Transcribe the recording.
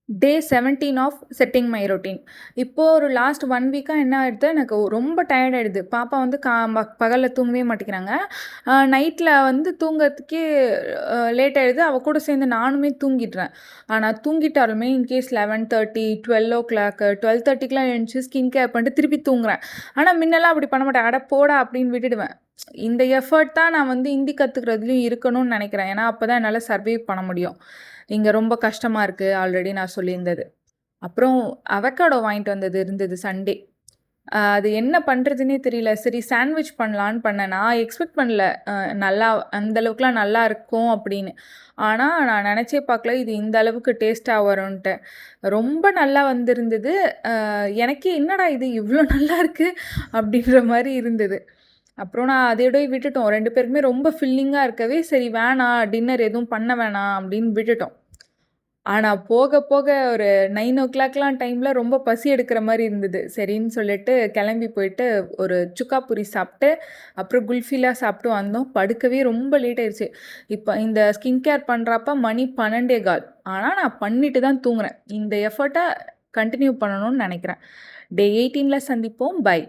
Day 17 of setting my routine. இப்போ ஒரு last 1 வீக்கா என்ன ஆயிடுது, எனக்கு ரொம்ப டயர்ட் ஆயிடுது. பாப்பா வந்து பகல்ல தூங்கவே மாட்டேங்கிறாங்க. நைட்ல வந்து தூங்கறதுக்கே லேட் ஆயிடுது. அவ கூட சேர்ந்து நானுமே தூங்கிடுறேன். ஆனா தூங்கிட்டாலுமே இன்கேஸ் 11:30, 12:30க்குலாம் எழுந்துச்சு ஸ்கின் கேர் பண்ணிட்டு திருப்பி தூங்குறேன். ஆனா முன்னெல்லாம் அப்படி பண்ண மாட்டேன். "அட போடா" அப்படின்னு விட்டுடுவேன். இந்த எஃபர்ட் தான் நான் வந்து ஹிந்தி கத்துக்கிறதுலயும் இருக்கணும்னு நெனைக்கிறேன். ஏன்னா அப்பதான் என்னால சர்வைவ் பண்ண முடியும். இங்க ரொம்ப கஷ்டமா இருக்கு ஆல்ரெடி நான் சொல்லியிருந்தது. அப்புறம் அவக்காடோ வாங்கிட்டு வந்தது இருந்தது சண்டே. அது என்ன பண்றதுன்னே தெரியல. சரி சாண்ட்விச் பண்ணலான்னு பண்ணேன். நான் எக்ஸ்பெக்ட் பண்ணல. நல்லா அந்த அளவுக்குலாம் நல்லா இருக்கும் அப்படின்னு. ஆனா நான் நெனச்சே பார்க்கல இது இந்த அளவுக்கு டேஸ்ட்டா வரும்ன்ட்டு. ரொம்ப நல்லா வந்திருந்தது. எனக்கே என்னடா இது இவ்ளோ நல்லா இருக்கு அப்படின்ற மாரி இருந்தது. அப்புறம் நான் அதோடயே விட்டுட்டோம். 2 பேருக்குமே ரொம்ப ஃபில்லிங்கா இருக்கவே, சரி வேணாம் டின்னர் எதுவும் பண்ண வேணாம் அப்படின்னு விட்டுட்டோம். ஆனா போக போக ஒரு 9:00லாம் டைம்ல ரொம்ப பசி எடுக்கிற மாரி இருந்தது. சரின்னு சொல்லிட்டு கிளம்பி போயிட்டு ஒரு சுக்கா பூரி சாப்பிட்டு, அப்புறம் குல்ஃபிலாம் சாப்பிட்டு வந்தோம். படுக்கவே ரொம்ப லேட் ஆயிருச்சு. இப்ப இந்த ஸ்கின் கேர் பண்றப்ப மணி 12:15. ஆனா நான் பண்ணிட்டு தான் தூங்குறேன். இந்த எஃபர்ட்ட கன்டின்யூ பண்ணணும்னு நெனைக்கிறேன். டே 18ல சந்திப்போம். பை.